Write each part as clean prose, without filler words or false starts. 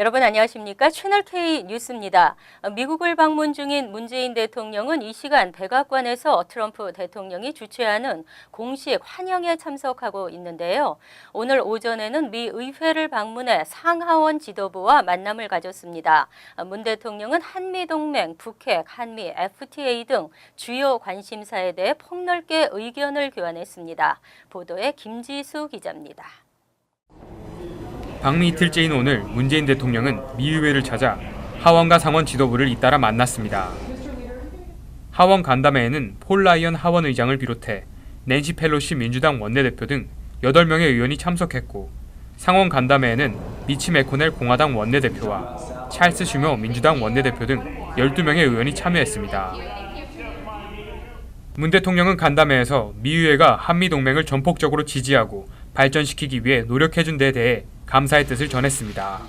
여러분 안녕하십니까? 채널K 뉴스입니다. 미국을 방문 중인 문재인 대통령은 이 시간 백악관에서 트럼프 대통령이 주최하는 공식 환영에 참석하고 있는데요. 오늘 오전에는 미 의회를 방문해 상하원 지도부와 만남을 가졌습니다. 문 대통령은 한미동맹, 북핵, 한미 FTA 등 주요 관심사에 대해 폭넓게 의견을 교환했습니다. 보도에 김지수 기자입니다. 방미 이틀째인 오늘 문재인 대통령은 미의회를 찾아 하원과 상원 지도부를 잇따라 만났습니다. 하원 간담회에는 폴 라이언 하원 의장을 비롯해 낸시 펠로시 민주당 원내대표 등 8명의 의원이 참석했고, 상원 간담회에는 미치 매코넬 공화당 원내대표와 찰스 슈머 민주당 원내대표 등 12명의 의원이 참여했습니다. 문 대통령은 간담회에서 미의회가 한미동맹을 전폭적으로 지지하고 발전시키기 위해 노력해준 데 대해 감사의 뜻을 전했습니다.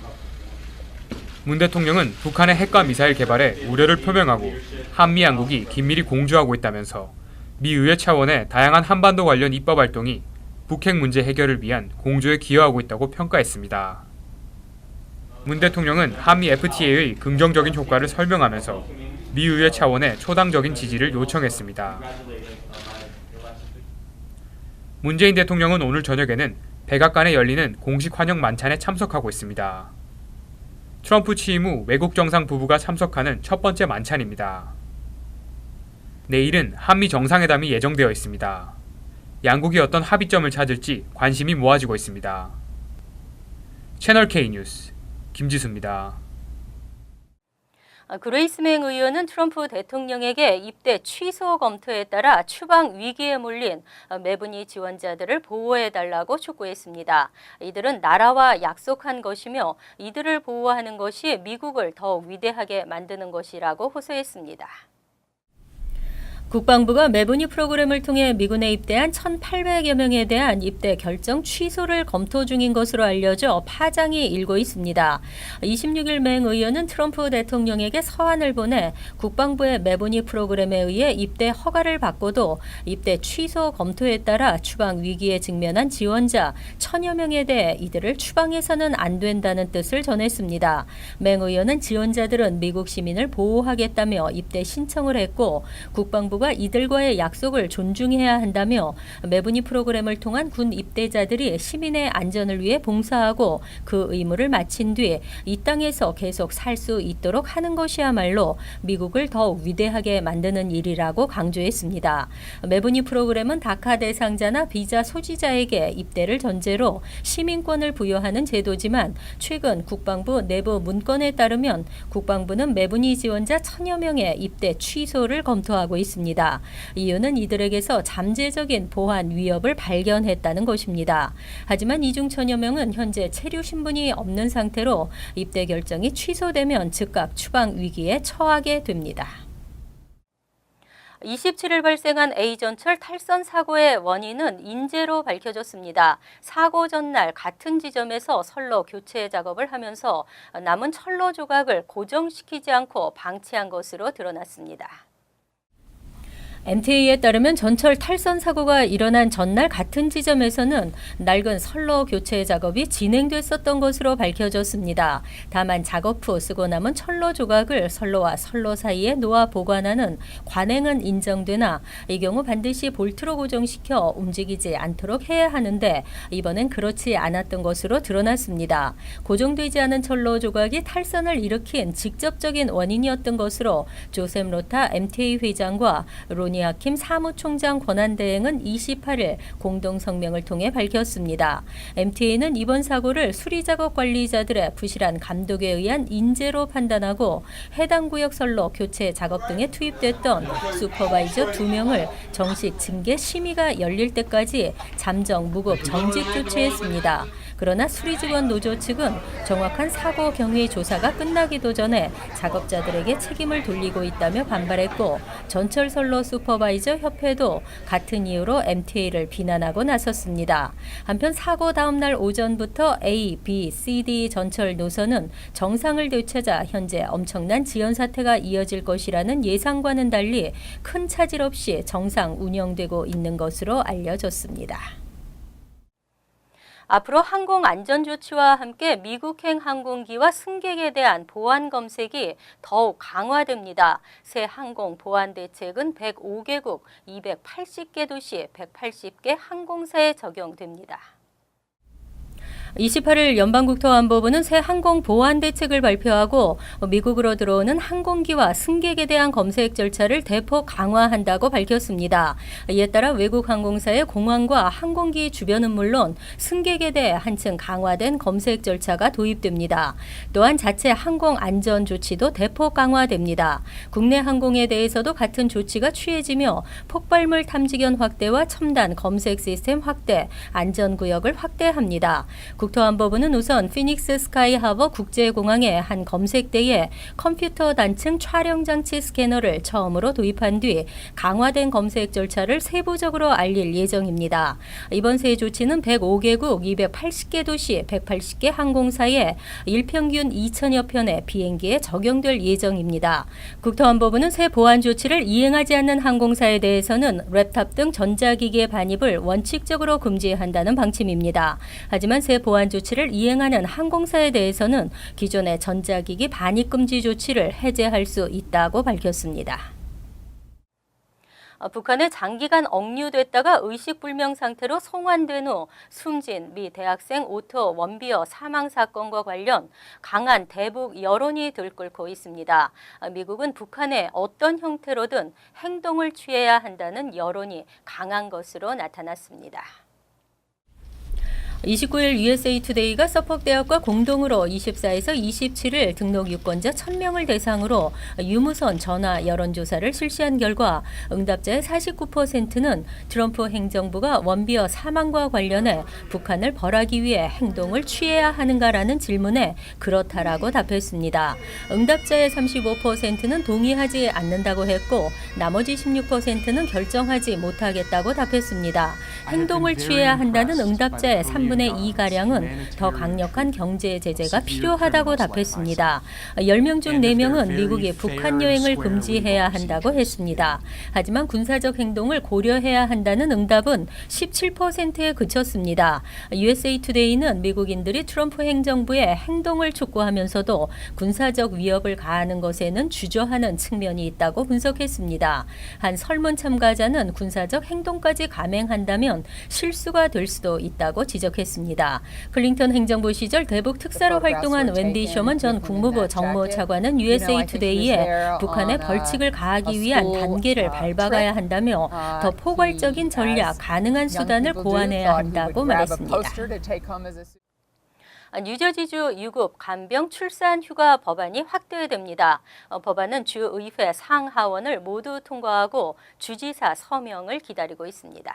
문 대통령은 북한의 핵과 미사일 개발에 우려를 표명하고 한미 양국이 긴밀히 공조하고 있다면서 미 의회 차원의 다양한 한반도 관련 입법 활동이 북핵 문제 해결을 위한 공조에 기여하고 있다고 평가했습니다. 문 대통령은 한미 FTA의 긍정적인 효과를 설명하면서 미 의회 차원의 초당적인 지지를 요청했습니다. 문재인 대통령은 오늘 저녁에는 백악관에 열리는 공식 환영 만찬에 참석하고 있습니다. 트럼프 취임 후 외국 정상 부부가 참석하는 첫 번째 만찬입니다. 내일은 한미 정상회담이 예정되어 있습니다. 양국이 어떤 합의점을 찾을지 관심이 모아지고 있습니다. 채널K 뉴스 김지수입니다. 그레이스맹 의원은 트럼프 대통령에게 입대 취소 검토에 따라 추방 위기에 몰린 메브니 지원자들을 보호해달라고 촉구했습니다. 이들은 나라와 약속한 것이며 이들을 보호하는 것이 미국을 더욱 위대하게 만드는 것이라고 호소했습니다. 국방부가 메브니 프로그램을 통해 미군에 입대한 1,800여 명에 대한 입대 결정 취소를 검토 중인 것으로 알려져 파장이 일고 있습니다. 26일 맹 의원은 트럼프 대통령에게 서한을 보내 국방부의 메브니 프로그램에 의해 입대 허가를 받고도 입대 취소 검토에 따라 추방 위기에 직면한 지원자 1,000여 명에 대해 이들을 추방해서는 안 된다는 뜻을 전했습니다. 맹 의원은 지원자들은 미국 시민을 보호하겠다며 입대 신청을 했고, 국방부가 이들과의 약속을 존중해야 한다며 메브니 프로그램을 통한 군 입대자들이 시민의 안전을 위해 봉사하고 그 의무를 마친 뒤 이 땅에서 계속 살 수 있도록 하는 것이야말로 미국을 더욱 위대하게 만드는 일이라고 강조했습니다. 메브니 프로그램은 다카 대상자나 비자 소지자에게 입대를 전제로 시민권을 부여하는 제도지만 최근 국방부 내부 문건에 따르면 국방부는 메브니 지원자 1,000여 명의 입대 취소를 검토하고 있습니다. 이유는 이들에게서 잠재적인 보안 위협을 발견했다는 것입니다. 하지만 이중 1,000여 명은 현재 체류 신분이 없는 상태로 입대 결정이 취소되면 즉각 추방 위기에 처하게 됩니다. 27일 발생한 A전철 탈선 사고의 원인은 인재로 밝혀졌습니다. 사고 전날 같은 지점에서 선로 교체 작업을 하면서 남은 철로 조각을 고정시키지 않고 방치한 것으로 드러났습니다. MTA에 따르면 전철 탈선 사고가 일어난 전날 같은 지점에서는 낡은 선로 교체 작업이 진행됐었던 것으로 밝혀졌습니다. 다만 작업 후 쓰고 남은 철로 조각을 선로와 선로 사이에 놓아 보관하는 관행은 인정되나 이 경우 반드시 볼트로 고정시켜 움직이지 않도록 해야 하는데 이번엔 그렇지 않았던 것으로 드러났습니다. 고정되지 않은 철로 조각이 탈선을 일으킨 직접적인 원인이었던 것으로 조셉 로타 MTA 회장과 로니 하킴 사무총장 권한대행은 28일 공동 성명을 통해 밝혔습니다. MTA는 이번 사고를 수리작업 관리자들의 부실한 감독에 의한 인재로 판단하고 해당 구역 선로 교체 작업 등에 투입됐던 슈퍼바이저 2명을 정식 징계 심의가 열릴 때까지 잠정 무급 정직 조치했습니다. 그러나 수리직원 노조 측은 정확한 사고 경위 조사가 끝나기도 전에 작업자들에게 책임을 돌리고 있다며 반발했고, 전철선로 슈퍼바이저 협회도 같은 이유로 MTA를 비난하고 나섰습니다. 한편 사고 다음 날 오전부터 A, B, C, D 전철 노선은 정상을 되찾아 현재 엄청난 지연 사태가 이어질 것이라는 예상과는 달리 큰 차질 없이 정상 운영되고 있는 것으로 알려졌습니다. 앞으로 항공 안전 조치와 함께 미국행 항공기와 승객에 대한 보안 검색이 더욱 강화됩니다. 새 항공 보안 대책은 105개국 280개 도시 180개 항공사에 적용됩니다. 28일 연방국토안보부는 새 항공 보안 대책을 발표하고 미국으로 들어오는 항공기와 승객에 대한 검색 절차를 대폭 강화한다고 밝혔습니다. 이에 따라 외국 항공사의 공항과 항공기 주변은 물론 승객에 대해 한층 강화된 검색 절차가 도입됩니다. 또한 자체 항공 안전 조치도 대폭 강화됩니다. 국내 항공에 대해서도 같은 조치가 취해지며 폭발물 탐지견 확대와 첨단 검색 시스템 확대, 안전구역을 확대합니다. 국토안보부는 우선 피닉스 스카이 하버 국제공항의 한 검색대에 컴퓨터 단층 촬영 장치 스캐너를 처음으로 도입한 뒤 강화된 검색 절차를 세부적으로 알릴 예정입니다. 이번 새 조치는 105개국 280개 도시 180개 항공사에 일평균 2천여 편의 비행기에 적용될 예정입니다. 국토안보부는 새 보안 조치를 이행하지 않는 항공사에 대해서는 랩탑 등 전자기기의 반입을 원칙적으로 금지한다는 방침입니다. 하지만 새 보안 조치를 이행하는 항공사에 대해서는 기존의 전자기기 반입 금지 조치를 해제할 수 있다고 밝혔습니다. 북한에 장기간 억류됐다가 의식불명 상태로 송환된 후 숨진 미 대학생 오토 원비어 사망 사건과 관련 강한 대북 여론이 들끓고 있습니다. 미국은 북한에 어떤 형태로든 행동을 취해야 한다는 여론이 강한 것으로 나타났습니다. 29일 USA 투데이가 서퍽 대학과 공동으로 24에서 27일 등록 유권자 1000명을 대상으로 유무선 전화 여론조사를 실시한 결과 응답자의 49%는 트럼프 행정부가 원비어 사망과 관련해 북한을 벌하기 위해 행동을 취해야 하는가라는 질문에 그렇다라고 답했습니다. 응답자의 35%는 동의하지 않는다고 했고 나머지 16%는 결정하지 못하겠다고 답했습니다. 행동을 취해야 한다는 응답자의 3분의 2가량은 더 강력한 경제 제재가 필요하다고 답했습니다. 10명 중 4명은 미국이 북한 여행을 금지해야 한다고 했습니다. 하지만 군사적 행동을 고려해야 한다는 응답은 17%에 그쳤습니다. USA 투데이는 미국인들이 트럼프 행정부의 행동을 촉구하면서도 군사적 위협을 가하는 것에는 주저하는 측면이 있다고 분석했습니다. 한 설문 참가자는 군사적 행동까지 감행한다면 실수가 될 수도 있다고 지적했습니다. 클린턴 행정부 시절 대북 특사로 활동한 웬디 셔먼 전 국무부 정무차관은 USA 투데이에 북한에 벌칙을 가하기 위한 단계를 밟아가야 한다며 더 포괄적인 전략, 가능한 수단을 고안해야 한다고 말했습니다. 뉴저지주 유급 간병 출산 휴가 법안이 확대됩니다. 법안은 주의회 상하원을 모두 통과하고 주지사 서명을 기다리고 있습니다.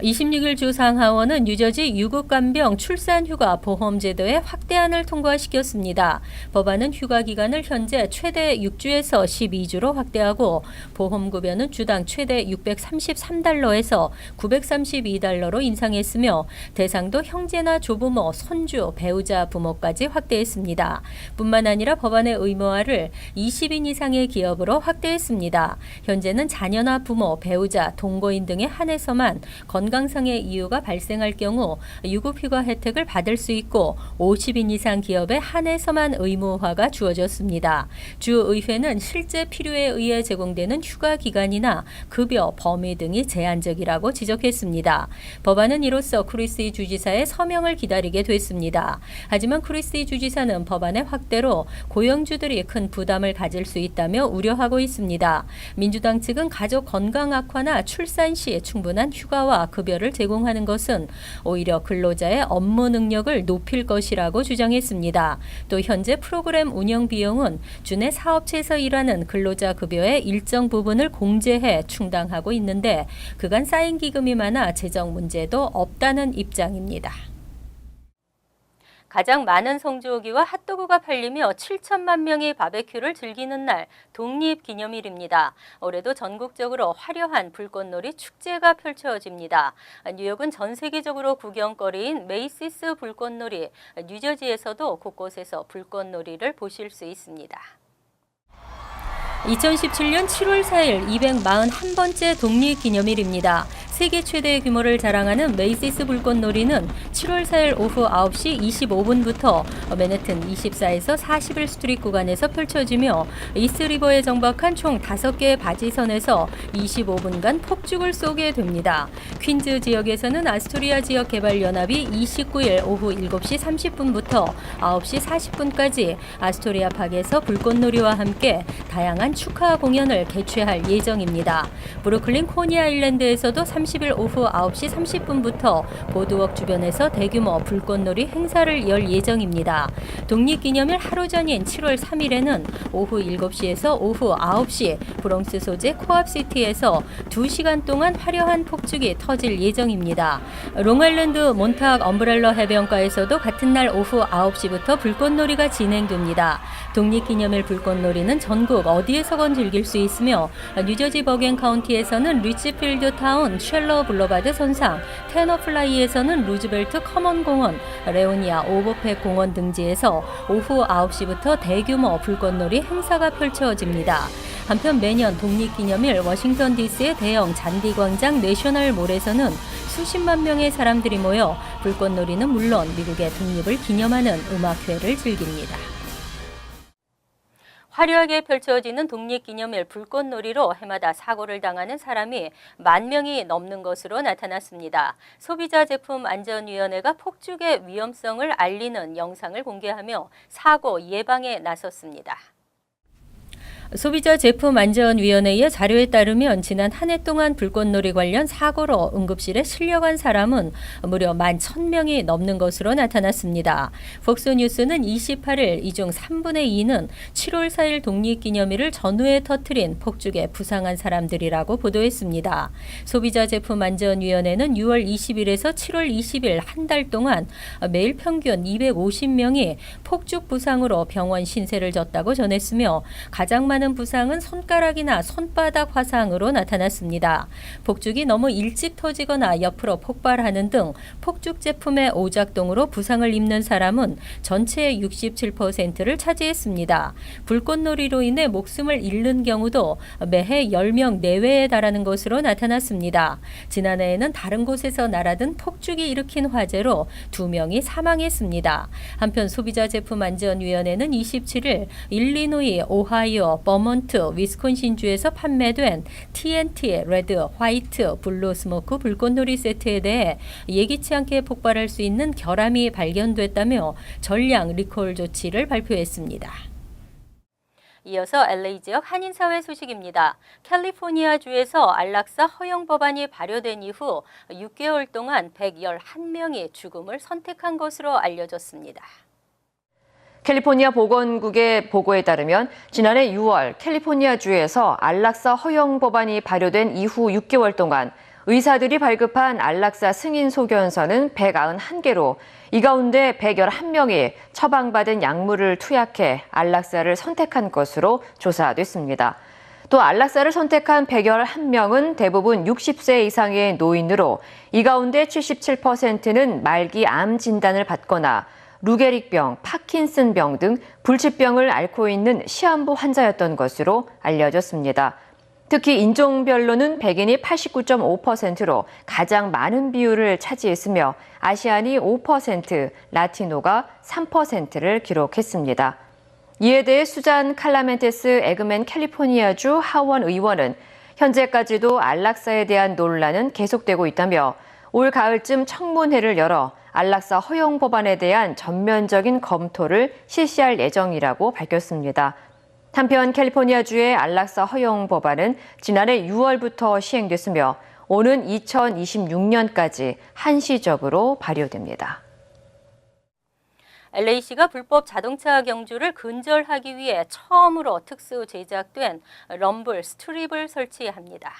26일 주 상하원은 뉴저지 유급간병 출산휴가 보험제도의 확대안을 통과시켰습니다. 법안은 휴가 기간을 현재 최대 6주에서 12주로 확대하고 보험급여는 주당 최대 633달러에서 932달러로 인상했으며 대상도 형제나 조부모, 손주, 배우자, 부모까지 확대했습니다. 뿐만 아니라 법안의 의무화를 20인 이상의 기업으로 확대했습니다. 현재는 자녀나 부모, 배우자, 동거인 등에 한해서만 건강상의 이유가 발생할 경우 유급휴가 혜택을 받을 수 있고 50인 이상 기업에 한해서만 의무화가 주어졌습니다. 주의회는 실제 필요에 의해 제공되는 휴가 기간이나 급여, 범위 등이 제한적이라고 지적했습니다. 법안은 이로써 크리스티 주지사의 서명을 기다리게 됐습니다. 하지만 크리스티 주지사는 법안의 확대로 고용주들이 큰 부담을 가질 수 있다며 우려하고 있습니다. 민주당 측은 가족 건강 악화나 출산 시 충분한 휴가와 급여를 제공하는 것은 오히려 근로자의 업무 능력을 높일 것이라고 주장했습니다. 또 현재 프로그램 운영 비용은 주내 사업체에서 일하는 근로자 급여의 일정 부분을 공제해 충당하고 있는데 그간 쌓인 기금이 많아 재정 문제도 없다는 입장입니다. 가장 많은 성조기와 핫도그가 팔리며 7천만 명이 바베큐를 즐기는 날 독립기념일입니다. 올해도 전국적으로 화려한 불꽃놀이 축제가 펼쳐집니다. 뉴욕은 전 세계적으로 구경거리인 메이시스 불꽃놀이, 뉴저지에서도 곳곳에서 불꽃놀이를 보실 수 있습니다. 2017년 7월 4일 241번째 독립기념일입니다. 세계 최대 규모를 자랑하는 메이시스 불꽃놀이는 7월 4일 오후 9시 25분부터 맨해튼 24에서 41 스트리트 구간에서 펼쳐지며 이스트리버에 정박한 총 5개의 바지선에서 25분간 폭죽을 쏘게 됩니다. 퀸즈 지역에서는 아스토리아 지역 개발연합이 29일 오후 7시 30분부터 9시 40분까지 아스토리아 팍에서 불꽃놀이와 함께 다양한 축하 공연을 개최할 예정입니다. 브루클린 코니 아일랜드에서도 30일 오후 9시 30분부터 보드워크 주변에서 대규모 불꽃놀이 행사를 열 예정입니다. 독립기념일 하루 전인 7월 3일에는 오후 7시에서 오후 9시 브롱스 소재 코앞시티에서 2시간 동안 화려한 폭죽이 터질 예정입니다. 롱아일랜드 몬탁 엄브렐러 해변가에서도 같은 날 오후 9시부터 불꽃놀이가 진행됩니다. 독립기념일 불꽃놀이는 전국 어디에서건 즐길 수 있으며 뉴저지 버겐 카운티에서는 리치필드 타운 쉘러 블러바드 선상, 테너플라이에서는 루즈벨트 커먼 공원, 레오니아 오버팩 공원 등지에서 오후 9시부터 대규모 불꽃놀이 행사가 펼쳐집니다. 한편 매년 독립기념일 워싱턴 DC의 대형 잔디광장 내셔널몰에서는 수십만 명의 사람들이 모여 불꽃놀이는 물론 미국의 독립을 기념하는 음악회를 즐깁니다. 화려하게 펼쳐지는 독립기념일 불꽃놀이로 해마다 사고를 당하는 사람이 10,000명이 넘는 것으로 나타났습니다. 소비자제품안전위원회가 폭죽의 위험성을 알리는 영상을 공개하며 사고 예방에 나섰습니다. 소비자제품안전위원회의 자료에 따르면 지난 한 해 동안 불꽃놀이 관련 사고로 응급실에 실려간 사람은 무려 11,000명이 넘는 것으로 나타났습니다. 폭스뉴스는 28일 이 중 3분의 2는 7월 4일 독립기념일을 전후에 터뜨린 폭죽에 부상한 사람들이라고 보도했습니다. 소비자제품안전위원회는 6월 20일에서 7월 20일 한 달 동안 매일 평균 250명이 폭죽 부상으로 병원 신세를 졌다고 전했으며 가장 많은 부상은 손가락이나 손바닥 화상으로 나타났습니다. 폭죽이 너무 일찍 터지거나 옆으로 폭발하는 등 폭죽 제품의 오작동으로 부상을 입는 사람은 전체의 67%를 차지했습니다. 불꽃놀이로 인해 목숨을 잃는 경우도 매해 10명 내외에 달하는 것으로 나타났습니다. 지난해에는 다른 곳에서 날아든 폭죽이 일으킨 화재로 2명이 사망했습니다. 한편 소비자제품안전위원회는 27일 일리노이, 오하이오, 버몬트, 위스콘신주에서 판매된 TNT, 레드, 화이트, 블루 스모크 불꽃놀이 세트에 대해 예기치 않게 폭발할 수 있는 결함이 발견됐다며 전량 리콜 조치를 발표했습니다. 이어서 LA 지역 한인사회 소식입니다. 캘리포니아주에서 안락사 허용 법안이 발효된 이후 6개월 동안 111명이 죽음을 선택한 것으로 알려졌습니다. 캘리포니아 보건국의 보고에 따르면 지난해 6월 캘리포니아주에서 안락사 허용 법안이 발효된 이후 6개월 동안 의사들이 발급한 안락사 승인 소견서는 191개로 이 가운데 111명이 처방받은 약물을 투약해 안락사를 선택한 것으로 조사됐습니다. 또 안락사를 선택한 111명은 대부분 60세 이상의 노인으로 이 가운데 77%는 말기 암 진단을 받거나 루게릭병, 파킨슨병 등 불치병을 앓고 있는 시한부 환자였던 것으로 알려졌습니다. 특히 인종별로는 백인이 89.5%로 가장 많은 비율을 차지했으며 아시안이 5%, 라티노가 3%를 기록했습니다. 이에 대해 수잔 칼라멘테스 에그맨 캘리포니아주 하원 의원은 현재까지도 안락사에 대한 논란은 계속되고 있다며 올 가을쯤 청문회를 열어 안락사 허용 법안에 대한 전면적인 검토를 실시할 예정이라고 밝혔습니다. 한편 캘리포니아주의 안락사 허용 법안은 지난해 6월부터 시행됐으며 오는 2026년까지 한시적으로 발효됩니다. LA시가 불법 자동차 경주를 근절하기 위해 처음으로 특수 제작된 럼블 스트립을 설치합니다.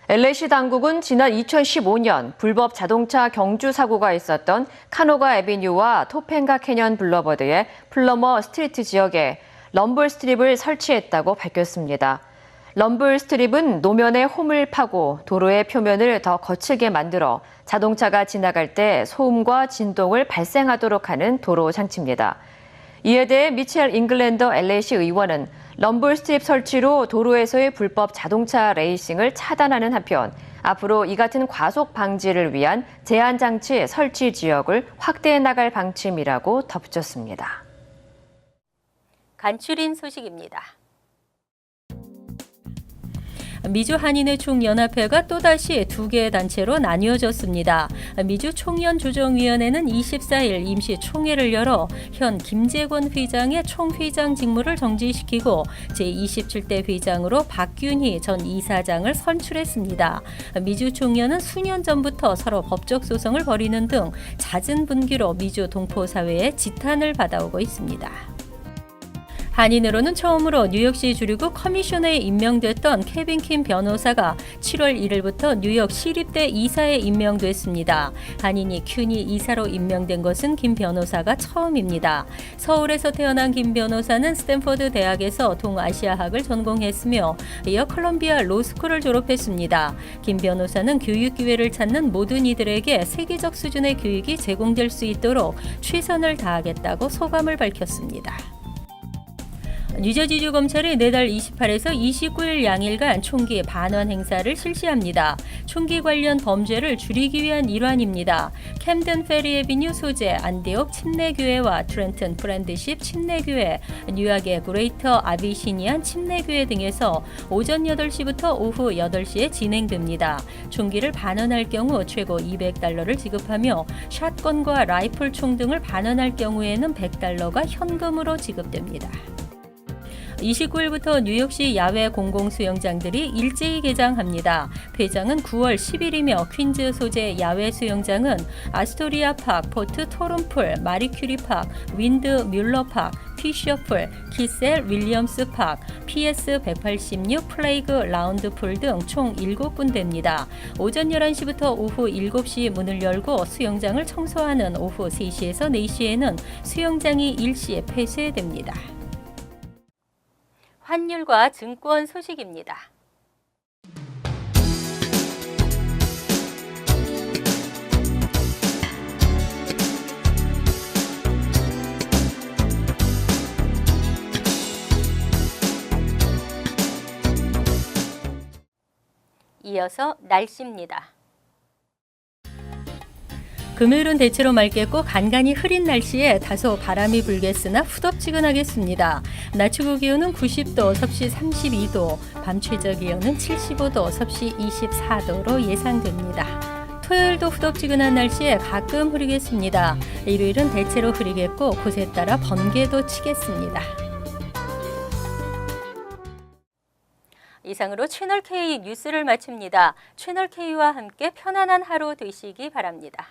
LA시 당국은 지난 2015년 불법 자동차 경주 사고가 있었던 카노가 애비뉴와 토펜가 캐년 블러버드의 플러머 스트리트 지역에 럼블 스트립을 설치했다고 밝혔습니다. 럼블 스트립은 노면에 홈을 파고 도로의 표면을 더 거칠게 만들어 자동차가 지나갈 때 소음과 진동을 발생하도록 하는 도로 장치입니다. 이에 대해 미첼 잉글랜더 LA시 의원은 럼블 스트립 설치로 도로에서의 불법 자동차 레이싱을 차단하는 한편 앞으로 이 같은 과속 방지를 위한 제한 장치 설치 지역을 확대해 나갈 방침이라고 덧붙였습니다. 간추린 소식입니다. 미주 한인회 총연합회가 또다시 두 개의 단체로 나뉘어졌습니다. 미주 총연조정위원회는 24일 임시 총회를 열어 현 김재권 회장의 총회장 직무를 정지시키고 제27대 회장으로 박균희 전 이사장을 선출했습니다. 미주 총연은 수년 전부터 서로 법적 소송을 벌이는 등 잦은 분기로 미주 동포사회의 지탄을 받아오고 있습니다. 한인회로는 처음으로 뉴욕시 주류구 커미셔너에 임명됐던 케빈 킴 변호사가 7월 1일부터 뉴욕 시립대 이사에 임명됐습니다. 한인이 큐니 이사로 임명된 것은 김 변호사가 처음입니다. 서울에서 태어난 김 변호사는 스탠퍼드 대학에서 동아시아학을 전공했으며 이어 컬럼비아 로스쿨을 졸업했습니다. 김 변호사는 교육 기회를 찾는 모든 이들에게 세계적 수준의 교육이 제공될 수 있도록 최선을 다하겠다고 소감을 밝혔습니다. 뉴저지주 검찰이 내달 28에서 29일 양일간 총기 반환 행사를 실시합니다. 총기 관련 범죄를 줄이기 위한 일환입니다. 캠든 페리 애비뉴 소재 안디옥 침례교회와 트렌튼 프렌드십 침례교회, 뉴욕의 그레이터 아비시니안 침례교회 등에서 오전 8시부터 오후 8시에 진행됩니다. 총기를 반환할 경우 최고 $200를 지급하며 샷건과 라이플 총 등을 반환할 경우에는 $100가 현금으로 지급됩니다. 29일부터 뉴욕시 야외 공공수영장들이 일제히 개장합니다. 폐장은 9월 10일이며 퀸즈 소재 야외 수영장은 아스토리아 파크, 포트 토론풀, 마리큐리 파크, 윈드 뮬러 파크, 피셔풀, 키셀 윌리엄스 파크, PS 186 플레이그 라운드풀 등 총 7군데입니다. 오전 11시부터 오후 7시 문을 열고 수영장을 청소하는 오후 3시에서 4시에는 수영장이 일시에 폐쇄됩니다. 환율과 증권 소식입니다. 이어서 날씨입니다. 금요일은 대체로 맑겠고 간간히 흐린 날씨에 다소 바람이 불겠으나 후덥지근하겠습니다. 낮 최고 기온은 90도, 섭씨 32도, 밤 최저 기온은 75도, 섭씨 24도로 예상됩니다. 토요일도 후덥지근한 날씨에 가끔 흐리겠습니다. 일요일은 대체로 흐리겠고 곳에 따라 번개도 치겠습니다. 이상으로 채널K 뉴스를 마칩니다. 채널K와 함께 편안한 하루 되시기 바랍니다.